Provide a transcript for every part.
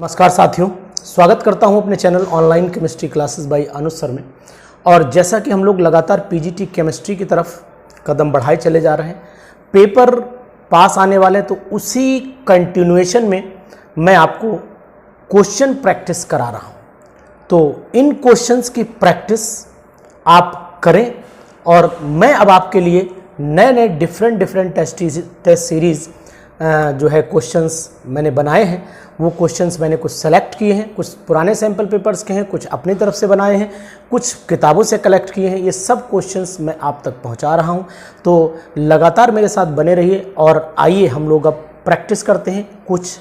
नमस्कार साथियों, स्वागत करता हूं अपने channel online chemistry classes bye अनुज सर में। और जैसा कि हम लोग लगातार पीजीटी केमिस्ट्री की तरफ कदम बढ़ाए चले जा रहे हैं, पेपर पास आने वाले, तो उसी कंटिन्यूएशन में मैं आपको क्वेश्चन प्रैक्टिस करा रहा हूं। तो इन क्वेश्चंस की प्रैक्टिस आप करें और मैं अब आपके लिए नए नए डिफरेंट टेस्ट सीरीज़ जो है क्वेश्चंस मैंने बनाए हैं। वो क्वेश्चंस मैंने कुछ सेलेक्ट किए हैं, कुछ पुराने सैम्पल पेपर्स के हैं, कुछ अपनी तरफ से बनाए हैं, कुछ किताबों से कलेक्ट किए हैं। ये सब क्वेश्चंस मैं आप तक पहुंचा रहा हूं, तो लगातार मेरे साथ बने रहिए। और आइए हम लोग अब प्रैक्टिस करते हैं कुछ।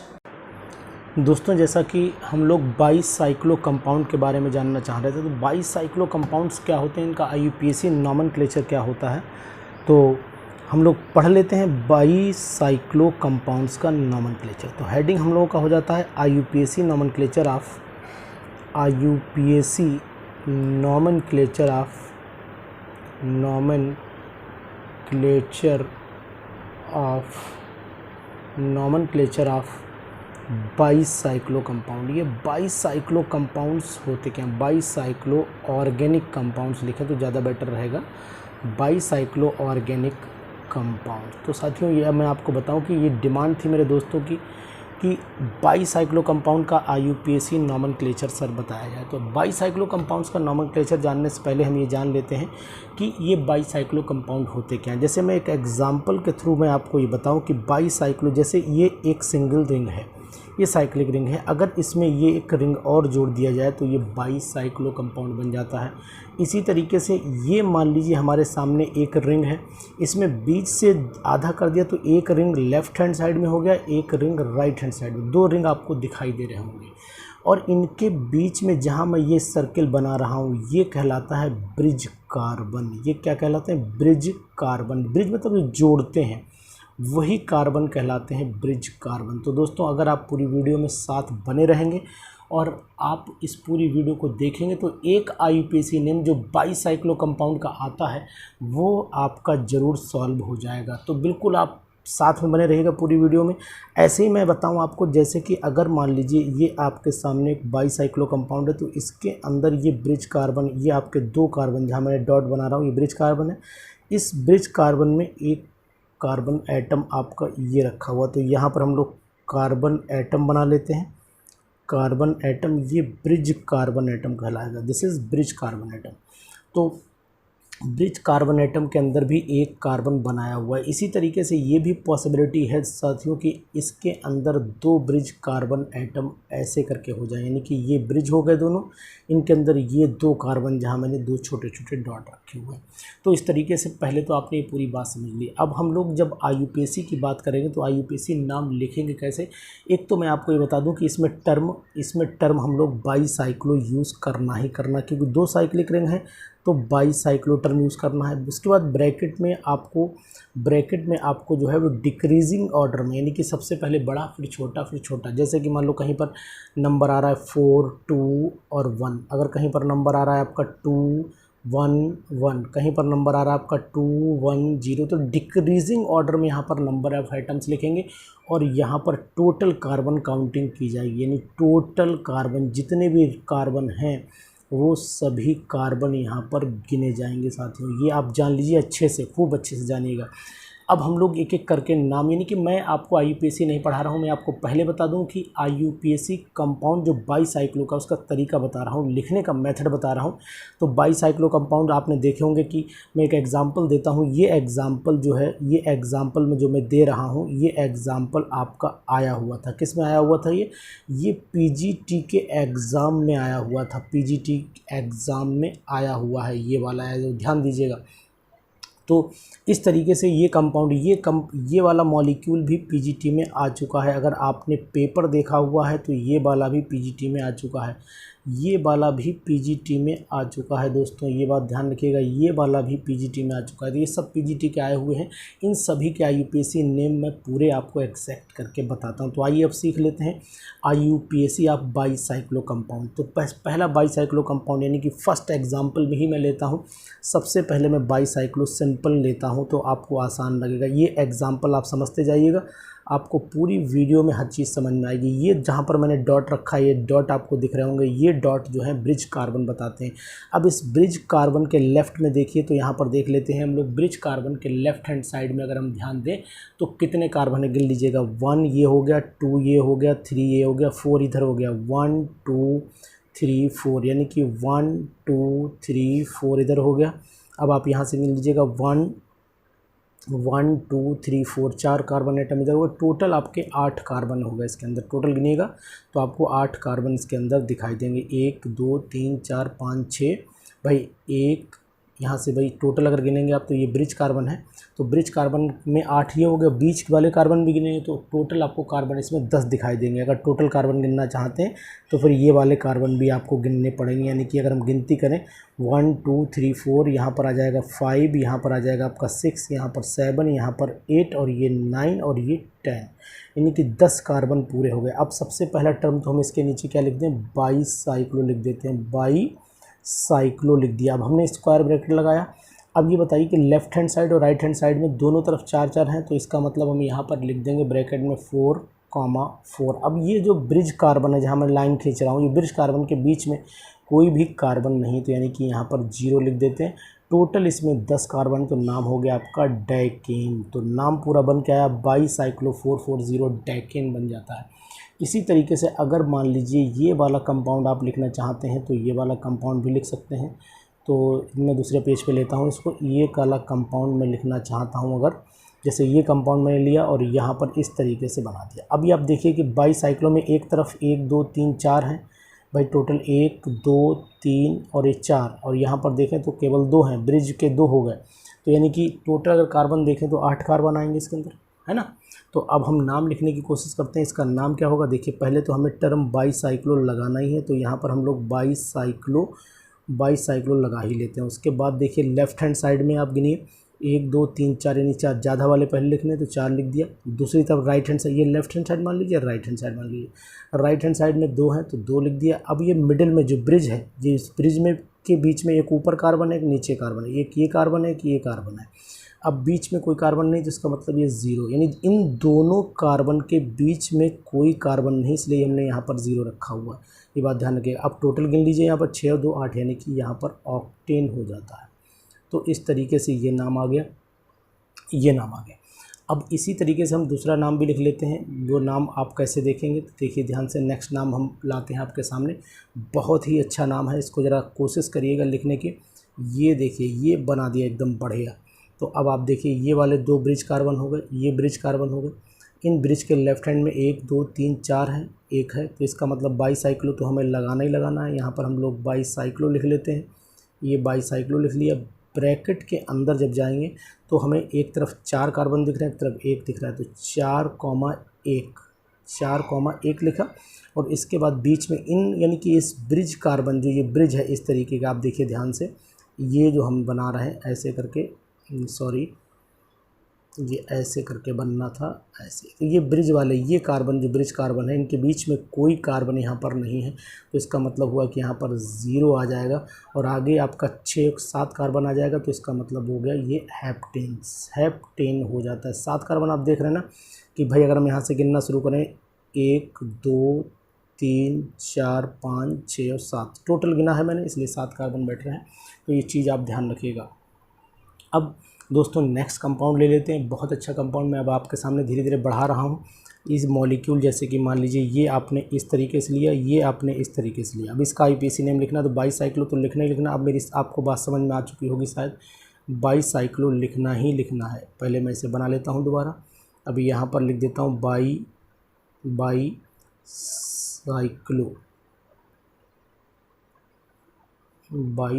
दोस्तों, जैसा कि हम लोग बाईसाइक्लो कंपाउंड के बारे में जानना चाह रहे थे, तो बाईसाइक्लो कंपाउंड्स क्या होते हैं, इनका IUPAC नॉमेनक्लेचर क्या होता है, तो हम लोग पढ़ लेते हैं बाईसाइक्लो कंपाउंड्स का नॉमेनक्लेचर। तो हेडिंग हम लोगों का हो जाता है IUPAC nomenclature of bicyclo compound. ये बाईसाइक्लो कंपाउंड्स होते क्या हैं? बाईसाइक्लो ऑर्गेनिक कंपाउंड्स लिखें तो ज़्यादा बेटर रहेगा, बाईसाइक्लो ऑर्गेनिक कंपाउंड। तो साथियों, ये मैं आपको बताऊं कि ये डिमांड थी मेरे दोस्तों की कि बाईसाइक्लो कंपाउंड का IUPAC नॉमेनक्लेचर सर बताया जाए। तो बाईसाइक्लो कंपाउंड्स का नॉमेनक्लेचर जानने से पहले हम ये जान लेते हैं कि ये बाईसाइक्लो कंपाउंड होते क्या हैं। जैसे मैं एक एग्जांपल के थ्रू मैं आपको ये बताऊं कि बाईसाइक्लो, जैसे ये एक सिंगल रिंग है, ये साइक्लिक रिंग है, अगर इसमें ये एक रिंग और जोड़ दिया जाए तो ये बाईसाइक्लो कंपाउंड बन जाता है। इसी तरीके से ये मान लीजिए हमारे सामने एक रिंग है, इसमें बीच से आधा कर दिया तो एक रिंग लेफ्ट हैंड साइड में हो गया, एक रिंग राइट हैंड साइड में। दो रिंग आपको दिखाई दे रहे होंगे और इनके बीच में जहाँ मैं ये सर्किल बना रहा हूँ, ये कहलाता है ब्रिज कार्बन। ये क्या कहलाते हैं? Bridge carbon. ब्रिज मतलब जोड़ते हैं, वही कार्बन कहलाते हैं ब्रिज कार्बन। तो दोस्तों, अगर आप पूरी वीडियो में साथ बने रहेंगे और आप इस पूरी वीडियो को देखेंगे तो एक IUPAC नेम जो बाईसाइक्लो कंपाउंड का आता है वो आपका ज़रूर सॉल्व हो जाएगा। तो बिल्कुल आप साथ में बने रहिएगा पूरी वीडियो में। ऐसे ही मैं बताऊं आपको, जैसे कि अगर मान लीजिए ये आपके सामने एक बाईसाइक्लो कंपाउंड है, तो इसके अंदर ये ब्रिज कार्बन, ये आपके दो कार्बन जहाँ मैंने डॉट बना रहा हूँ, ये ब्रिज कार्बन है। इस ब्रिज कार्बन में एक कार्बन एटम आपका ये रखा हुआ, तो यहाँ पर हम लोग कार्बन एटम बना लेते हैं। कार्बन एटम, ये ब्रिज कार्बन एटम कहलाएगा। This is bridge carbon atom. तो ब्रिज कार्बन एटम के अंदर भी एक कार्बन बनाया हुआ है। इसी तरीके से ये भी पॉसिबिलिटी है साथियों कि इसके अंदर दो ब्रिज कार्बन एटम ऐसे करके हो जाए, यानी कि ये ब्रिज हो गए दोनों, इनके अंदर ये दो कार्बन जहाँ मैंने दो छोटे छोटे डॉट रखे हुए हैं। तो इस तरीके से पहले तो आपने ये पूरी बात समझ ली। अब हम लोग जब IUPAC की बात करेंगे तो IUPAC नाम लिखेंगे कैसे? एक तो मैं आपको ये बता दूँ कि इसमें टर्म हम लोग बाईसाइक्लो यूज़ करना ही करना, क्योंकि दो साइक्लिक रिंग है तो बाईसाइक्लो टर्म यूज़ करना है। उसके बाद ब्रैकेट में आपको जो है वो डिक्रीजिंग ऑर्डर में, यानी कि सबसे पहले बड़ा फिर छोटा। जैसे कि मान लो कहीं पर नंबर आ रहा है 4, 2 और 1, अगर कहीं पर नंबर आ रहा है आपका 2, 1, 1, कहीं पर नंबर आ रहा है आपका 2, 1, 0, तो डिक्रीजिंग ऑर्डर में यहाँ पर नंबर ऑफ आइटम्स लिखेंगे और यहाँ पर टोटल कार्बन काउंटिंग की जाएगी, यानी टोटल कार्बन जितने भी कार्बन हैं वो सभी कार्बन यहाँ पर गिने जाएंगे साथियों। ये आप जान लीजिए अच्छे से, खूब अच्छे से जानिएगा। अब हम लोग एक एक करके नाम, यानी कि मैं आपको IUPAC नहीं पढ़ा रहा हूँ, मैं आपको पहले बता दूँ कि IUPAC कंपाउंड जो बाईसाइक्लो का, उसका तरीका बता रहा हूँ, लिखने का मेथड बता रहा हूँ। तो बाईसाइक्लो कंपाउंड आपने देखे होंगे कि मैं एक एग्जांपल देता हूँ। ये एग्जांपल जो है, ये एग्जांपल में जो मैं दे रहा हूँ, ये एग्जांपल आपका आया हुआ था। किस में आया हुआ था? ये PGT के एग्ज़ाम में आया हुआ था। PGT एग्ज़ाम में आया हुआ है, ये वाला है, ध्यान दीजिएगा। तो इस तरीके से ये कंपाउंड, ये वाला मॉलिक्यूल भी PGT में आ चुका है। अगर आपने पेपर देखा हुआ है तो ये वाला भी PGT में आ चुका है, ये वाला भी PGT में आ चुका है। दोस्तों, ये बात ध्यान रखिएगा, ये वाला भी PGT में आ चुका है। तो ये सब PGT के आए हुए हैं। इन सभी के IUPAC नेम मैं पूरे आपको एक्जैक्ट करके बताता हूँ। तो आइए अब सीख लेते हैं IUPAC ऑफ बाईसाइक्लो कंपाउंड। तो पहला बाईसाइक्लो कंपाउंड, यानी कि फर्स्ट एग्जाम्पल भी मैं लेता हूँ। सबसे पहले मैं बाईसाइक्लो सिंपल लेता हूँ तो आपको आसान लगेगा। ये एग्जाम्पल आप समझते जाइएगा, आपको पूरी वीडियो में हर चीज़ समझ में आएगी। ये जहाँ पर मैंने डॉट रखा है, ये डॉट आपको दिख रहे होंगे, ये डॉट जो है ब्रिज कार्बन बताते हैं। अब इस ब्रिज कार्बन के लेफ़्ट में देखिए, तो यहाँ पर देख लेते हैं हम लोग। ब्रिज कार्बन के लेफ़्ट हैंड साइड में अगर हम ध्यान दें तो कितने कार्बन है गिन लीजिएगा। 1 ये हो गया, 2 ये हो गया, 3 ये हो गया, 4 इधर हो गया। 1 2 3 4 यानी कि 1 2 3 4 इधर हो गया। अब आप यहाँ से गिन लीजिएगा 1 2 3 4 4 कार्बन एटम इधर हुआ। टोटल आपके 8 कार्बन होगा इसके अंदर। टोटल गिनिएगा तो आपको 8 कार्बन इसके अंदर दिखाई देंगे। 1 2 3 4 5 6 भाई, एक यहाँ से भाई टोटल अगर गिनेंगे आप तो ये ब्रिज कार्बन है, तो ब्रिज कार्बन में 8 ये हो गया। बीच वाले कार्बन भी गिनेंगे तो टोटल आपको कार्बन इसमें 10 दिखाई देंगे। अगर टोटल कार्बन गिनना चाहते हैं तो फिर ये वाले कार्बन भी आपको गिनने पड़ेंगे। यानी कि अगर हम गिनती करें 1 2 3 4, यहाँ पर आ जाएगा 5, यहाँ पर आ जाएगा आपका 6, यहाँ पर 7, यहाँ पर 8 और ये 9 और ये 10, यानी कि 10 कार्बन पूरे हो गए। अब सबसे पहला टर्म तो हम इसके नीचे क्या लिख दें, बाई साइक्लो लिख देते हैं। बाई साइक्लो लिख दिया। अब हमने स्क्वायर ब्रैकेट लगाया। अब ये बताइए कि लेफ़्ट हैंड साइड और राइट हैंड साइड में दोनों तरफ 4 4 हैं, तो इसका मतलब हम यहाँ पर लिख देंगे ब्रैकेट में 4,4। अब ये जो ब्रिज कार्बन है, जहाँ मैं लाइन खींच रहा हूँ, ये ब्रिज कार्बन के बीच में कोई भी कार्बन नहीं, तो यानी कि यहाँ पर 0 लिख देते हैं। टोटल इसमें 10 कार्बन, तो नाम हो गया आपका डैकेन। तो नाम पूरा बन के आया, बाई साइक्लो 440 डैकेन बन जाता है। इसी तरीके से अगर मान लीजिए ये वाला कंपाउंड आप लिखना चाहते हैं तो ये वाला कंपाउंड भी लिख सकते हैं। तो मैं दूसरे पेज पे लेता हूँ इसको। ये वाला कंपाउंड मैं लिखना चाहता हूँ, अगर जैसे ये कंपाउंड मैंने लिया और यहाँ पर इस तरीके से बना दिया। अभी आप देखिए कि बाई साइक्लो में एक तरफ 1 2 3 4 हैं भाई, टोटल 1 2 3 और ये 4, और यहाँ पर देखें तो केवल 2 हैं, ब्रिज के 2 हो गए। तो यानी कि टोटल अगर कार्बन देखें तो 8 कार्बन आएंगे इसके अंदर, है ना। तो अब हम नाम लिखने की कोशिश करते हैं। इसका नाम क्या होगा, देखिए पहले तो हमें टर्म बाई साइक्लो लगाना ही है, तो यहाँ पर हम लोग बाई साइक्लो लगा ही लेते हैं। उसके बाद देखिए लेफ़्ट हैंड साइड में आप गिनिए, 1 2 3 4, यानी 4 ज़्यादा वाले पहले लिखने तो 4 लिख दिया। दूसरी तरफ राइट हैंड साइड, ये लेफ्ट हैंड साइड मान लीजिए, राइट हैंड साइड मान लीजिए। राइट हैंड साइड में 2 हैं तो 2 लिख दिया। अब ये मिडिल में जो ब्रिज है, जिस ब्रिज में के बीच में एक ऊपर कार्बन है, एक नीचे कार्बन है, एक ये कार्बन है, एक ये कार्बन है। अब बीच में कोई कार्बन नहीं, तो इसका मतलब ये 0, यानी इन दोनों कार्बन के बीच में कोई कार्बन नहीं, इसलिए हमने यहाँ पर 0 रखा हुआ है। ये बात ध्यान रखिएगा। अब टोटल गिन लीजिए, यहाँ पर 6 और 2 8, यानी कि यहाँ पर ऑक्टेन हो जाता है। तो इस तरीके से ये नाम आ गया, ये नाम आ गया। अब इसी तरीके से हम दूसरा नाम भी लिख लेते हैं। वो नाम आप कैसे देखेंगे तो देखिए ध्यान से। नेक्स्ट नाम हम लाते हैं आपके सामने, बहुत ही अच्छा नाम है, इसको ज़रा कोशिश करिएगा लिखने की। ये देखिए, ये बना दिया एकदम बढ़िया। तो अब आप देखिए, ये वाले 2 ब्रिज कार्बन हो गए, ये ब्रिज कार्बन हो गए। इन ब्रिज के लेफ्ट हैंड में 1 2 3 4 हैं, 1 है, तो इसका मतलब बाई साइक्लो तो हमें लगाना ही लगाना है। यहाँ पर हम लोग बाई साइक्लो लिख लेते हैं। ये बाई साइक्लो लिख लिया। ब्रैकेट के अंदर जब जाएंगे तो हमें एक तरफ 4 कार्बन दिख रहे हैं, एक तरफ 1 दिख रहा है, तो 4,1 लिखा। और इसके बाद बीच में इन, यानी कि इस ब्रिज कार्बन, जो ये ब्रिज है इस तरीके का, आप देखिए ध्यान से, ये जो हम बना रहे हैं ऐसे करके, सॉरी ये ऐसे करके बनना था, ऐसे। तो ये ब्रिज वाले, ये कार्बन जो ब्रिज कार्बन है, इनके बीच में कोई कार्बन यहाँ पर नहीं है, तो इसका मतलब हुआ कि यहाँ पर 0 आ जाएगा। और आगे आपका 6 7 कार्बन आ जाएगा, तो इसका मतलब हो गया ये हेप्टेन हो जाता है। 7 कार्बन आप देख रहे हैं ना कि भाई, अगर हम यहाँ से गिनना शुरू करें, 1 2 3 4 5 6 और 7, टोटल गिना है मैंने, इसलिए 7 कार्बन बैठ रहे हैं। तो ये चीज़ आप ध्यान रखिएगा। अब दोस्तों नेक्स्ट कंपाउंड ले लेते हैं। बहुत अच्छा कंपाउंड मैं अब आपके सामने धीरे धीरे बढ़ा रहा हूँ। इस मॉलिक्यूल, जैसे कि मान लीजिए ये आपने इस तरीके से लिया, ये आपने इस तरीके से लिया। अब इसका आईपीसी नेम लिखना, तो बाई साइक्लो तो लिखना ही लिखना। अब मेरी आपको बात समझ में आ चुकी होगी शायद, बाई साइक्लो लिखना ही लिखना है। पहले मैं इसे बना लेता हूँ दोबारा। अभी यहाँ पर लिख देता हूँ बाई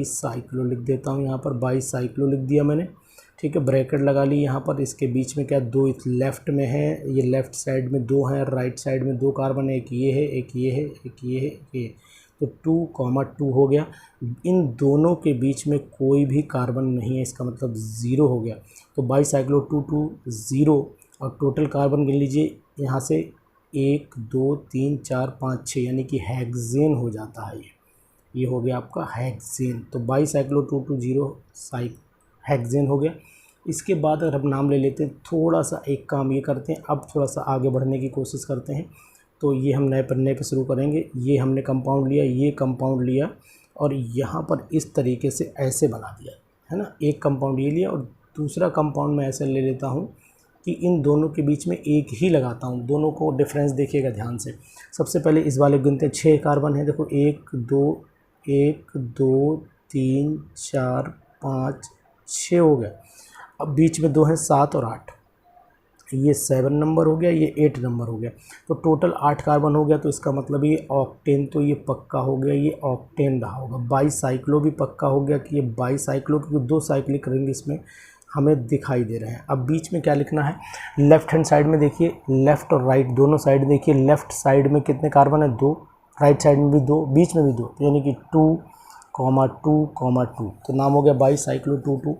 साइक्लो लिख देता हूँ। यहाँ पर बाई साइक्लो लिख दिया मैंने, ठीक है। ब्रैकेट लगा ली यहाँ पर। इसके बीच में क्या, 2 लेफ़्ट में है, ये लेफ़्ट साइड में 2 हैं, राइट साइड में 2 कार्बन है, एक ये है, एक ये है, एक ये है, ये। तो 2,2 हो गया। इन दोनों के बीच में कोई भी कार्बन नहीं है, इसका मतलब 0 हो गया। तो बाई साइक्लो 2 2 0, और टोटल कार्बन गिन लीजिए यहाँ से 1 2 3 4 5 6, यानी कि हेक्सेन हो जाता है। ये हो गया आपका हेक्सेन। तो बाई साइक्लो 2 2 0 हेक्सेन हो गया। इसके बाद अगर हम नाम ले लेते हैं, थोड़ा सा एक काम ये करते हैं, अब थोड़ा सा आगे बढ़ने की कोशिश करते हैं। तो ये हम नए पन्ने पे शुरू करेंगे। ये हमने कंपाउंड लिया, ये कंपाउंड लिया और यहाँ पर इस तरीके से ऐसे बना दिया, है ना। एक कंपाउंड ये लिया और दूसरा कंपाउंड मैं ऐसे ले लेता हूँ कि इन दोनों के बीच में एक ही लगाता हूँ। दोनों को डिफरेंस देखिएगा ध्यान से। सबसे पहले इस वाले गिनते हैं, 6 कार्बन है, देखो 1 2 3 4 5 6 हो गया। अब बीच में 2 हैं, 7 और 8, ये 7 नंबर हो गया, ये 8 नंबर हो गया। तो टोटल 8 कार्बन हो गया। तो इसका मतलब ये ऑक्टेन, तो ये पक्का हो गया, ये ऑक्टेन रहा होगा। बाईसाइक्लो भी पक्का हो गया कि ये बाईसाइक्लो, क्योंकि 2 साइक्लिक रिंग इसमें हमें दिखाई दे रहे हैं। अब बीच में क्या लिखना है, लेफ्ट हैंड साइड में देखिए, लेफ़्ट और राइट दोनों साइड देखिए। लेफ़्ट साइड में कितने कार्बन है, 2, राइट साइड में भी 2, बीच में भी 2, यानी कि 2, 2, तो नाम हो गया बाईसाइक्लो 2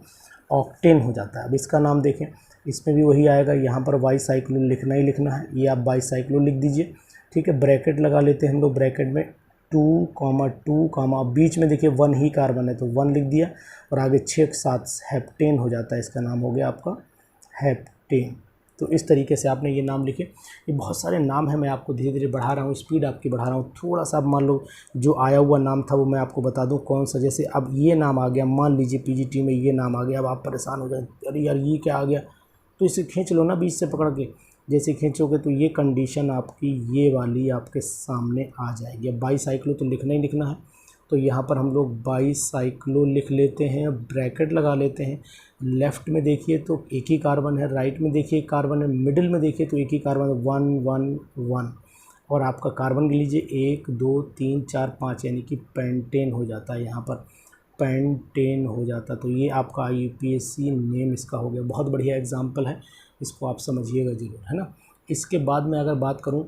ऑक्टेन हो जाता है। अब इसका नाम देखें, इसमें भी वही आएगा, यहाँ पर बाईसाइक्लो लिखना ही लिखना है, ये आप बाईसाइक्लो लिख दीजिए, ठीक है। ब्रैकेट लगा लेते हैं हम लोग, ब्रैकेट में 2, बीच में देखिए 1 ही कार्बन है तो 1 लिख दिया और आगे 6 के साथ हेप्टेन हो जाता है। इसका नाम हो गया आपका हेप्टेन। तो इस तरीके से आपने ये नाम लिखे। ये बहुत सारे नाम हैं, मैं आपको धीरे धीरे बढ़ा रहा हूँ, स्पीड आपकी बढ़ा रहा हूँ। थोड़ा सा अब मान लो जो आया हुआ नाम था वो मैं आपको बता दूँ कौन सा। जैसे अब ये नाम आ गया, मान लीजिए पीजीटी में ये नाम आ गया, अब आप परेशान हो जाए, अरे यार ये क्या आ गया, तो इसे खींच लो ना बीच से पकड़ के। जैसे खींचोगे तो ये कंडीशन आपकी ये वाली आपके सामने आ जाएगी। अब बाईसाइक्लो तो लिखना ही लिखना है, तो यहाँ पर हम लोग बाईसाइक्लो लिख लेते हैं, ब्रैकेट लगा लेते हैं। लेफ़्ट में देखिए तो एक ही कार्बन है, राइट में देखिए एक कार्बन है, मिडिल में देखिए तो एक ही कार्बन है, 1 1 1। और आपका कार्बन गिन लीजिए 1 2 3 4 5, यानी कि पेंटेन हो जाता है, यहाँ पर पेंटेन हो जाता। तो ये आपका IUPAC नेम इसका हो गया। बहुत बढ़िया एग्जाम्पल है, इसको आप समझिएगा ज़रूर, है ना। इसके बाद में अगर बात करूँ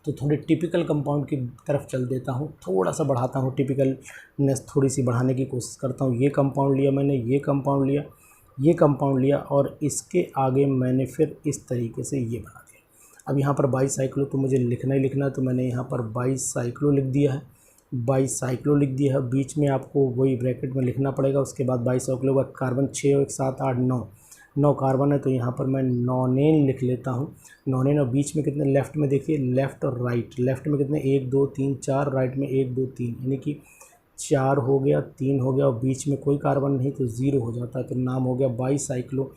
तो थोड़े टिपिकल कंपाउंड की तरफ चल देता हूँ, थोड़ा सा बढ़ाता हूँ, टिपिकलनेस थोड़ी सी बढ़ाने की कोशिश करता हूँ। ये कंपाउंड लिया मैंने, ये कंपाउंड लिया, ये कंपाउंड लिया और इसके आगे मैंने फिर इस तरीके से ये बना दिया। अब यहाँ पर बाईसाइक्लो तो मुझे लिखना ही लिखना है, तो मैंने यहाँ पर बाईसाइक्लो लिख दिया है, बाईसाइक्लो लिख दिया है। बीच में आपको वही ब्रैकेट में लिखना पड़ेगा। उसके बाद बाईसाइक्लो का कार्बन 6 और 1 7 8 9 कार्बन है, तो यहाँ पर मैं नॉनेन लिख लेता हूँ, नॉनेन। और बीच में कितने, लेफ़्ट में देखिए, लेफ़्ट और राइट, लेफ़्ट में कितने 1 2 3 4, राइट में 1 2 3, यानी कि 4 हो गया, 3 हो गया और बीच में कोई कार्बन नहीं तो 0 हो जाता है। तो नाम हो गया बाईसाइक्लो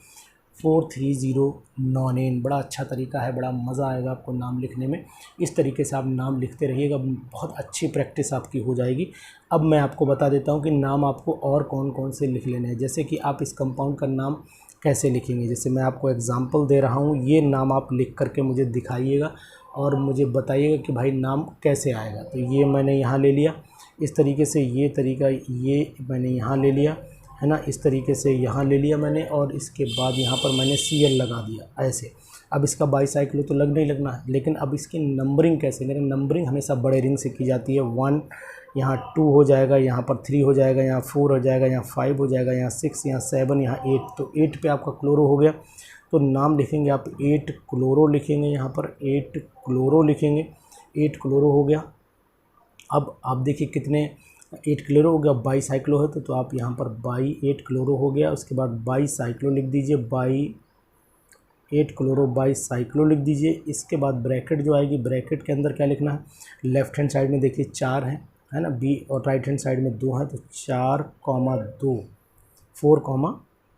430 नॉनेन। बड़ा अच्छा तरीका है, बड़ा मज़ा आएगा आपको नाम लिखने में। इस तरीके से आप नाम लिखते रहिएगा, बहुत अच्छी प्रैक्टिस आपकी हो जाएगी। अब मैं आपको बता देता हूँ कि नाम आपको और कौन कौन से लिख लेने हैं। जैसे कि आप इस कंपाउंड का नाम कैसे लिखेंगे, जैसे मैं आपको एग्जांपल दे रहा हूँ, ये नाम आप लिख करके मुझे दिखाइएगा और मुझे बताइएगा कि भाई नाम कैसे आएगा। तो ये मैंने यहाँ ले लिया इस तरीके से, ये तरीका ये मैंने यहाँ ले लिया, है ना, इस तरीके से यहाँ ले लिया मैंने, और इसके बाद यहाँ पर मैंने CL लगा दिया ऐसे। अब इसका बाईसाइक्लो तो लगना ही लगना है, लेकिन अब इसकी नंबरिंग कैसे, मेरी नंबरिंग हमेशा बड़े रिंग से की जाती है। 1 यहाँ 2 हो जाएगा, यहाँ पर 3 हो जाएगा, यहाँ 4 हो जाएगा, यहाँ 5 हो जाएगा, यहाँ 6, यहाँ 7, यहाँ 8। तो 8 पे आपका क्लोरो हो गया, तो नाम लिखेंगे आप 8 क्लोरो लिखेंगे, यहाँ पर 8 क्लोरो लिखेंगे, 8 क्लोरो हो गया। अब आप देखिए कितने 8 क्लोरो हो गया, बाईसाइक्लो है तो आप यहाँ पर 8 क्लोरो हो गया। उसके बाद बाईसाइक्लो लिख दीजिए, 8 क्लोरो बाईसाइक्लो लिख दीजिए। इसके बाद ब्रैकेट जो आएगी, ब्रैकेट के अंदर क्या लिखना है, लेफ़्ट हैंड साइड में देखिए 4 है ना, बी, और राइट हैंड साइड में 2 है, तो 4, 2, 4,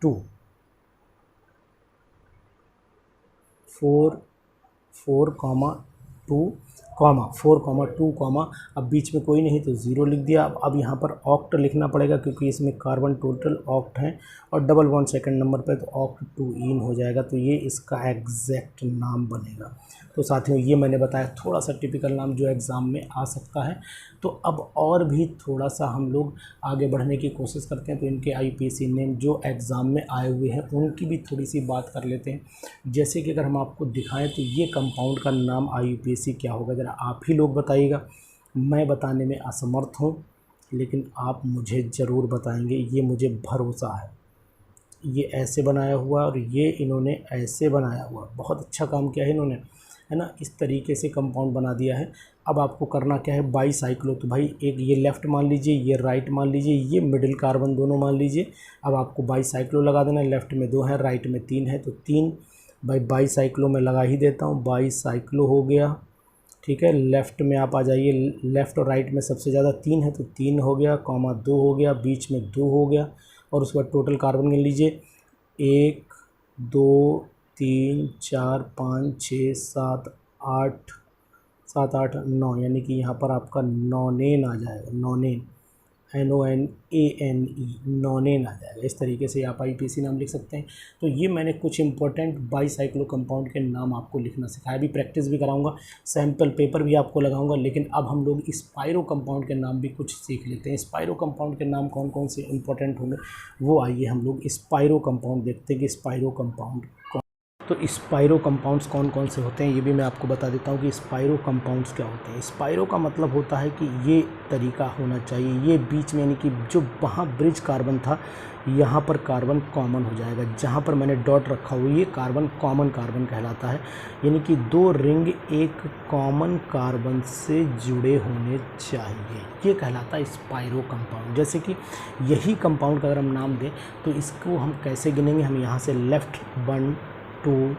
2, 4, 2, 4, 2, अब बीच में कोई नहीं तो 0 लिख दिया। अब यहाँ पर ऑक्ट लिखना पड़ेगा क्योंकि इसमें कार्बन टोटल ऑक्ट हैं और डबल बॉन्ड सेकंड नंबर पे, तो ऑक्ट 2 इन हो जाएगा। तो ये इसका एग्जैक्ट नाम बनेगा। तो साथियों ये मैंने बताया थोड़ा सा टिपिकल नाम जो एग्ज़ाम में आ सकता है। तो अब और भी थोड़ा सा हम लोग आगे बढ़ने की कोशिश करते हैं, तो इनके IUPAC नेम जो एग्ज़ाम में आए हुए हैं उनकी भी थोड़ी सी बात कर लेते हैं। जैसे कि अगर हम आपको दिखाएं तो ये कंपाउंड का नाम IUPAC क्या होगा, ज़रा आप ही लोग बताइएगा। मैं बताने में असमर्थ हूँ, लेकिन आप मुझे ज़रूर बताएंगे, ये मुझे भरोसा है। ये ऐसे बनाया हुआ और ये इन्होंने ऐसे बनाया हुआ, बहुत अच्छा काम किया है इन्होंने। है ना। इस तरीके से कंपाउंड बना दिया है। अब आपको करना क्या है, बाईसाइक्लो, तो भाई एक ये लेफ़्ट मान लीजिए, ये राइट मान लीजिए, ये मिडिल कार्बन दोनों मान लीजिए। अब आपको बाईसाइक्लो लगा देना है। लेफ़्ट में 2 है, राइट में 3 है, तो 3 बाईसाइक्लो में लगा ही देता हूँ। बाईसाइक्लो हो गया, ठीक है। लेफ़्ट में आप आ जाइए, लेफ़्ट और राइट में सबसे ज़्यादा 3 है, तो 3 हो गया, कॉमा 2 हो गया, बीच में 2 हो गया, और उसके बाद टोटल कार्बन गिन लीजिए, 1 2 3 4 5 6 7 8 7 8 9, यानी कि यहाँ पर आपका नॉनेन आ जाएगा, नॉनेन, NONANE, नॉनेन आ जाएगा। इस तरीके से आप IPC नाम लिख सकते हैं। तो ये मैंने कुछ इंपॉर्टेंट बाईसाइक्लो कंपाउंड के नाम आपको लिखना सिखाया, भी प्रैक्टिस भी कराऊंगा, सैम्पल पेपर भी आपको लगाऊंगा। लेकिन अब हम लोग स्पाइरो कंपाउंड के नाम भी कुछ सीख लेते हैं। स्पाइरो कंपाउंड के नाम कौन कौन से इंपॉर्टेंट होंगे, वो आइए हम लोग स्पाइरो कंपाउंड देखते हैं कि स्पाइरो कंपाउंड। तो स्पाइरो कंपाउंड्स कौन कौन से होते हैं ये भी मैं आपको बता देता हूँ कि स्पाइरो कंपाउंड्स क्या होते हैं। स्पाइरो का मतलब होता है कि ये तरीका होना चाहिए, ये बीच में, यानी कि जो वहाँ ब्रिज कार्बन था, यहाँ पर कार्बन कॉमन हो जाएगा। जहाँ पर मैंने डॉट रखा हुआ, ये कार्बन कॉमन कार्बन कहलाता है, यानी कि 2 रिंग एक कॉमन कार्बन से जुड़े होने चाहिए, ये कहलाता है स्पाइरो कंपाउंड। जैसे कि यही कंपाउंड का अगर हम नाम दें तो इसको हम कैसे गिनेंगे, हम यहाँ से लेफ़्ट 1 2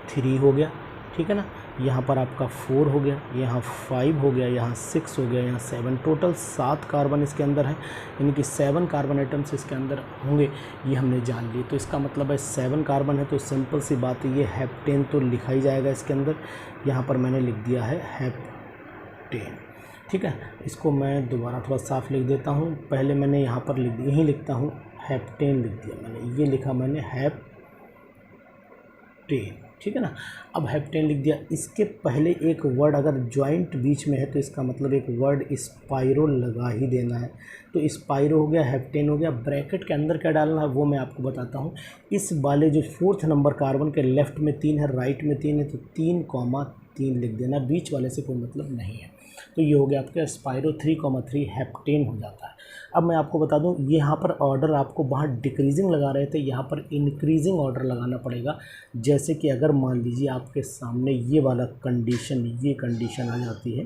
3 हो गया, ठीक है ना। यहाँ पर आपका 4 हो गया, यहाँ 5 हो गया, यहाँ 6 हो गया, यहाँ 7, टोटल 7 कार्बन इसके अंदर है, यानी कि 7 कार्बन एटम्स इसके अंदर होंगे, ये हमने जान लिए। तो इसका मतलब है 7 कार्बन है, तो सिंपल सी बात है, ये हेप्टेन तो लिखा ही जाएगा इसके अंदर। यहाँ पर मैंने लिख दिया है हेप्टेन, ठीक है। इसको मैं दोबारा थोड़ा साफ लिख देता हूँ। पहले मैंने यहाँ पर लिख दिया, यहीं लिखता हूँ, हेप्टेन लिख दिया मैंने, ये लिखा मैंने हेप्टेन, ठीक है ना। अब हेप्टेन लिख दिया, इसके पहले एक वर्ड अगर जॉइंट बीच में है तो इसका मतलब एक वर्ड स्पाइरो लगा ही देना है। तो स्पाइरो हो गया, हेप्टेन हो गया। ब्रैकेट के अंदर क्या डालना है वो मैं आपको बताता हूँ। इस वाले जो 4th नंबर कार्बन के लेफ़्ट में 3 है, राइट में 3 है, तो 3,3 लिख देना, बीच वाले से कोई मतलब नहीं है। तो ये हो गया आपका स्पाइरो 3,3 हेप्टेन हो जाता है। अब मैं आपको बता दूं, ये यहाँ पर ऑर्डर आपको वहाँ डिक्रीजिंग लगा रहे थे, यहाँ पर इंक्रीजिंग ऑर्डर लगाना पड़ेगा। जैसे कि अगर मान लीजिए आपके सामने ये वाला कंडीशन, ये कंडीशन आ जाती है,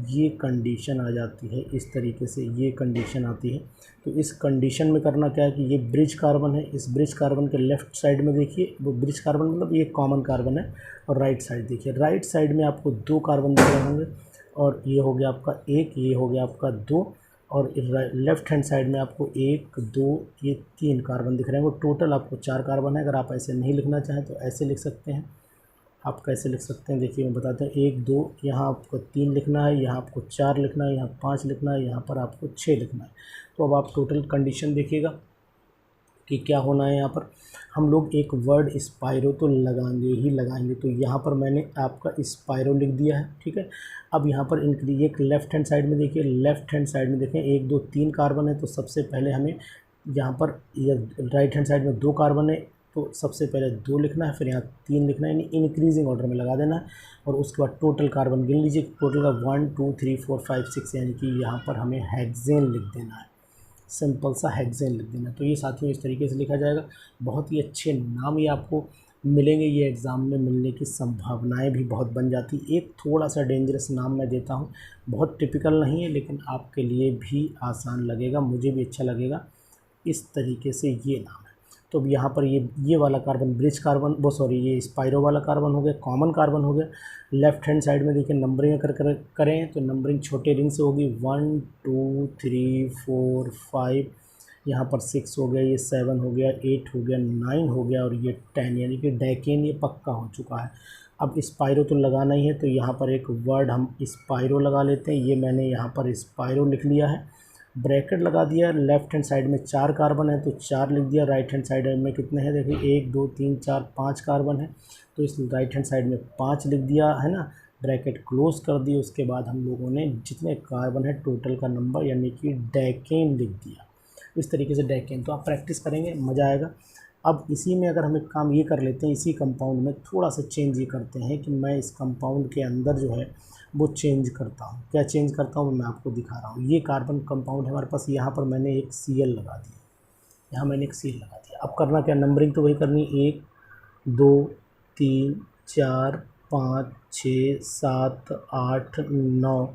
ये कंडीशन आ जाती है, इस तरीके से ये कंडीशन आती है, तो इस कंडीशन में करना क्या है कि ये ब्रिज कार्बन है, इस ब्रिज कार्बन के लेफ़्ट साइड में देखिए, वो ब्रिज कार्बन मतलब ये कॉमन कार्बन है, और राइट साइड देखिए, राइट साइड में आपको 2 कार्बन दिख रहे होंगे, और ये हो गया आपका 1, ये हो गया आपका 2, और लेफ़्ट हैंड साइड में आपको 1 2 ये 3 कार्बन दिख रहे हैं। वो टोटल आपको 4 कार्बन है। अगर आप ऐसे नहीं लिखना चाहें तो ऐसे लिख सकते हैं। आप कैसे लिख सकते हैं देखिए मैं बताता हूँ। 1 2 यहाँ आपको 3 लिखना है, यहाँ आपको 4 लिखना है, यहाँ 5 लिखना है, यहाँ पर आपको 6 लिखना है। तो अब आप टोटल कंडीशन देखिएगा कि क्या होना है। यहाँ पर हम लोग एक वर्ड स्पाइरो तो लगाएंगे ही लगाएंगे। तो यहाँ पर मैंने आपका स्पाइरो लिख दिया है, ठीक है। अब यहाँ पर इंक्रीज, एक लेफ़्ट हैंड साइड में देखिए, लेफ़्ट हैंड साइड में देखें 1 2 3 कार्बन है, तो सबसे पहले हमें यहाँ पर राइट हैंड साइड में 2 कार्बन है, तो सबसे पहले 2 लिखना है, फिर यहाँ 3 लिखना है, यानी इंक्रीजिंग ऑर्डर में लगा देना है। और उसके बाद टोटल कार्बन गिन लीजिए, टोटल का 1 2 3 4 5 6, यानी कि यहाँ पर हमें हेक्सेन लिख देना है, सिंपल सा हेक्सेन लिख देना। तो ये साथियों इस तरीके से लिखा जाएगा। बहुत ही अच्छे नाम ये आपको मिलेंगे, ये एग्ज़ाम में मिलने की संभावनाएं भी बहुत बन जाती। एक थोड़ा सा डेंजरस नाम मैं देता हूँ, बहुत टिपिकल नहीं है, लेकिन आपके लिए भी आसान लगेगा, मुझे भी अच्छा लगेगा। इस तरीके से ये नाम है। तो अब यहाँ पर ये वाला कार्बन ब्रिज कार्बन, वो सॉरी ये स्पाइरो वाला कार्बन हो गया, कॉमन कार्बन हो गया। लेफ़्ट हैंड साइड में देखिए नंबरिंग करें तो नंबरिंग छोटे रिंग से होगी, 1 2 3 4 5, यहाँ पर 6 हो गया, ये 7 हो गया, 8 हो गया, 9 हो गया, और ये 10, यानी कि डेकेन ये पक्का हो चुका है। अब स्पाइरो तो लगाना ही है, तो यहाँ पर एक वर्ड हम स्पाइरो लगा लेते हैं। ये मैंने यहाँ पर स्पाइरो लिख लिया है, ब्रैकेट लगा दिया। लेफ़्ट हैंड साइड में 4 कार्बन है तो 4 लिख दिया। राइट हैंड साइड में कितने हैं देखिए, 1 2 3 4 5 कार्बन है, तो इस राइट हैंड साइड में 5 लिख दिया है ना। ब्रैकेट क्लोज कर दी। उसके बाद हम लोगों ने जितने कार्बन है टोटल का नंबर यानी कि डेकेन लिख दिया। इस तरीके से डेकेन, तो आप प्रैक्टिस करेंगे मज़ा आएगा। अब इसी में अगर हम एक काम ये कर लेते हैं, इसी कंपाउंड में थोड़ा सा चेंज ये करते हैं कि मैं इस कंपाउंड के अंदर जो है वो चेंज करता हूँ। क्या चेंज करता हूँ मैं आपको दिखा रहा हूँ। ये कार्बन कंपाउंड है हमारे पास, यहाँ पर मैंने एक Cl लगा दिया, यहाँ मैंने एक Cl लगा दिया। अब करना क्या, नंबरिंग तो वही करनी, 1 2 3 4 5 6 7 8 9